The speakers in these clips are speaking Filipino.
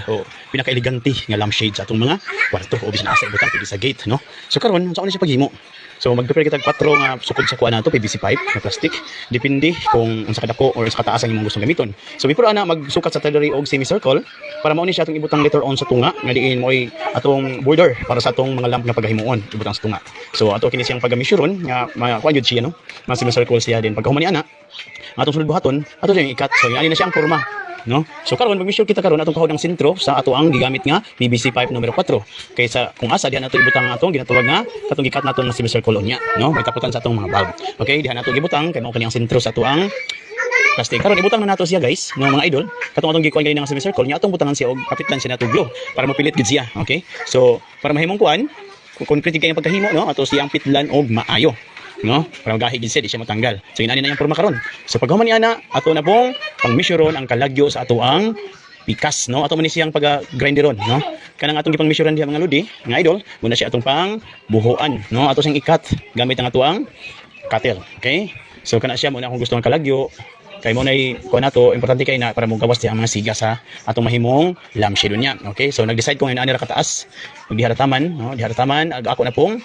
o pinaka-elegante nga lampshade sa atong mga kwarto o bisan asa ibutang pwede sa gate, no? So karon sa una siya paghimo. So mag-prepare kita 4 nga sukod sa kuan nato PVC pipe na plastic. Depende kung unsa kadako or sa kataas ang imong gustong gamiton. So before ana magsukat sa tadiri og semicircle para mao ni siya atong ibutang later on sa tunga nga diin mo'y atong border para sa atong mga lamp nga paghimuon ibutang sa tunga. So ato kini siyang pag-measureon nga kuan gyud siya, no? Mga semicircle siya din pagkahuman ni ana atong sulod buhaton ato siyang ikat. So ani na siyang porma, no? So karon mag-measure kita karon atong kahod ng sentro sa ato ang gigamit nga PVC pipe numero 4. Kaysa kung asa diha nato ibutang atong ginatawag nga katong gikat nato ng semicircle nya, no? May taputan sa atong mga bulb. Okay, diha nato gibutang kay mao kani ang sentro sa ato ang plastic. Karon ibutang na nato siya, guys, no mga idol. Katong atong gikuan kani nga semicircle nya atong butangan siya og kapitlan siya nato glue para mapilit gid siya. Okay? So para mahimong kuan, concrete kay ang pagkahimo, no? Ato siyang pitlan og maayo, no? Para magahi gid siya di siya matanggal. So inani na yang porma karon. So paghuman ni ana ato na pong pang-measureon ang kalagyo sa ato ang pikas, no? Ato man ni siyang pag-grinderon, no? Kanang atong gipang-measurean diha mga lodi, nga idol, muna siya atong pang buhuan, no? Ato siyang ikat gamit ang ato ang cutter. Okay? So kana siya muna kung gusto ang kalagyo kay mo nay ko nato importante kay na para mo gawas diha ang mga siga sa atong mahimong lampshade niya. Okay? So nag-decide ko ngayon ani ra kataas, magdiharataman, no? Diharataman ako na pong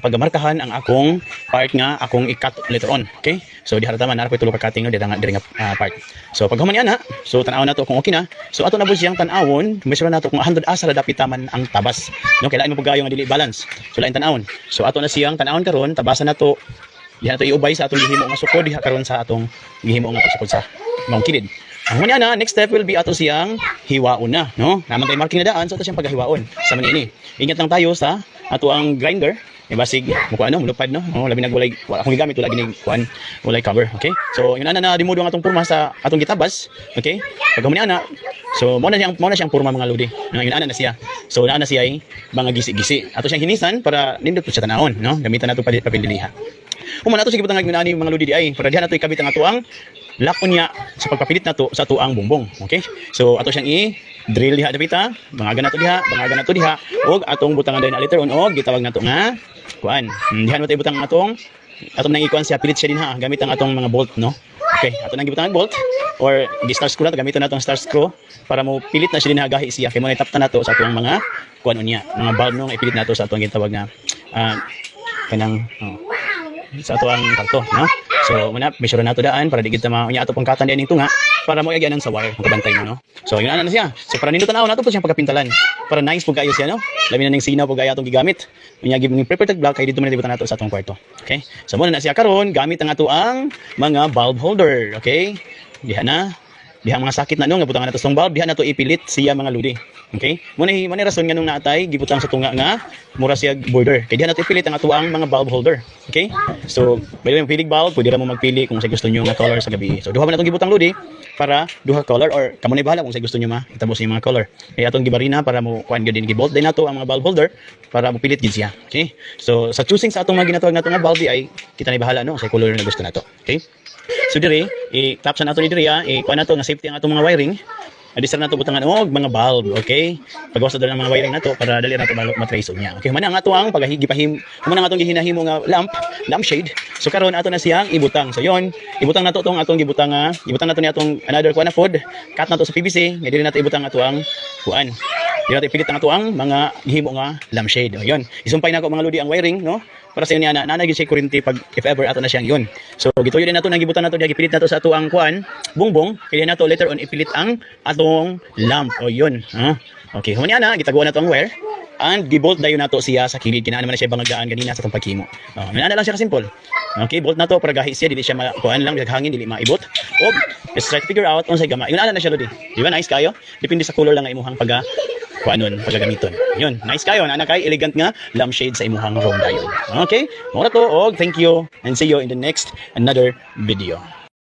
pagmarkahan ang akong part nga akong i-cut later on. Okay? So diharataman na ko tulo ka cutting no diri nga part. So paghuman ni ana, so tan-aw nato kung okay na. So ato na bud siyang tan-awon, measure nato kung 100 asa ra dapat taman ang tabas. No, kailangan mo pugayo nga dili balance. So lain tan-awon. So ato na siyang tan-awon karon, tabasan nato. Diha nato iubay sa atong gihimo nga sukod diha karon sa atong gihimo nga pagsukod sa maong kilid. Ang muna na, next step will be ato siyang hiwaon na, no? Naman kay marking na daan, so ato siyang paghiwaon sa manini. Ingat lang tayo sa ato ang grinder. Basig mukha ano, mulupad, no? Oh, labi nagwalay akong gigamit wala gini kuan, walay cover, okay? So yun ana na dimudo ang atong porma sa atong gitabas, okay? Paghuman ana, so mo na siyang porma mga lodi. Yun ana na siya. So naa na siya ay mga gisi-gisi. Ato siyang hinisan para nindot po siya tanahon, no? Gamitan nato papel diliha. Human nato sige butang nagminani mga lodi di ay para diha nato ikabit ang ato ang lakon niya sa pagpapilit nato sa ato ang bumbong, okay? So ato siyang i-drill diha dapita, bangagan nato diha, og atong butangan din later on og gitawag nato nga kuan. Diha nato ibutang atong nang ikuan siya pilit siya din ha gamit ang atong mga bolt, no? Okay, ato nang gibutang bolt or gi-star screw nato gamiton nato ang star screw para mo pilit na siya din gahi siya kay mo itaptan nato sa atong mga kuan niya, mga bulb no nga ipilit nato sa atong gitawag nga kanang sa ato ang kanto, no? So muna measure nato daan para di kita maunya ato pangkatan diyan ning tunga para mo igyanan sa wire kung kabantay mo, no? So yun ana na siya. So para nindot tanaw nato po siyang pagkapintalan para nice pug kayo siya, no? Labi na ning sinaw pug gaya atong gigamit. Unya gib ning protected block kay dito man dibutan nato sa atong kwarto. Okay? So muna na siya karon gamit ang ato ang mga bulb holder, okay? Diha na. Diha mga sakit na no nga butangan nato sa bulb, diha nato ipilit siya mga ludi. Okay? Muna rason nganong naatay gibutang sa tunga nga mura siya border. Kay diha nato ipilit ang ato ang mga bulb holder. Okay? So, by the way, pilig bulb, pwede ra mo magpili kung sa gusto niyo nga color sa gabi. So, duha man atong gibutang ludi para duha color or kamo na bahala kung sa gusto niyo itabos yung mga color. Kaya atong gibarina para mo kuan gyud din gibolt din nato ang mga bulb holder para mo pilit gid siya. Okay? So, sa choosing sa atong mga ginatawag nato nga bulb ay kita na bahala no sa color na gusto nato. Okay? So dire, i-tap sa nato ni dire kuan nato nga safety ang atong mga wiring. Adisar nato butangan og mga bulb, okay? Pagawas na ng mga wiring nato para dali nato matrace niya. Okay, man ang ato ang paghigipahim, man ang atong gihinahimo nga lampshade. So karon ato na siyang ibutang. So yon, ibutang nato tong atong gibutang ibutang nato ni atong another kuan na food. Cut nato sa PVC, nga dili nato ibutang ato ang kuan. Dili nato ipilit ang ato ang mga gihimo nga lampshade. Yon, isumpay nako mga lodi ang wiring, no? Para sa inyo na gyud siya kuryente pag if ever ato na siyang yon. So gituyo din nato nang gibutan nato diha gipilit nato sa ato ang kuan, bungbong, kaya nato later on ipilit ang atong lamp. O yun, okay, human na gitaguan nato ang wire and gibolt dayon nato siya sa kilid kinaan man siya bangagaan ganina sa atong paghimo. Minana lang siya ka simple. Okay, bolt nato para gahi siya dili siya kuan lang hangin dili maibot. Og let's try to figure out unsay gama. Yun ana na siya lodi. Di ba nice kayo? Depende sa color lang nga imuhang kuanon pagagamiton. Yun, nice kayo na kay elegant nga lampshade sa imuhang room dayon. Okay? Mora to og thank you and see you in the next another video.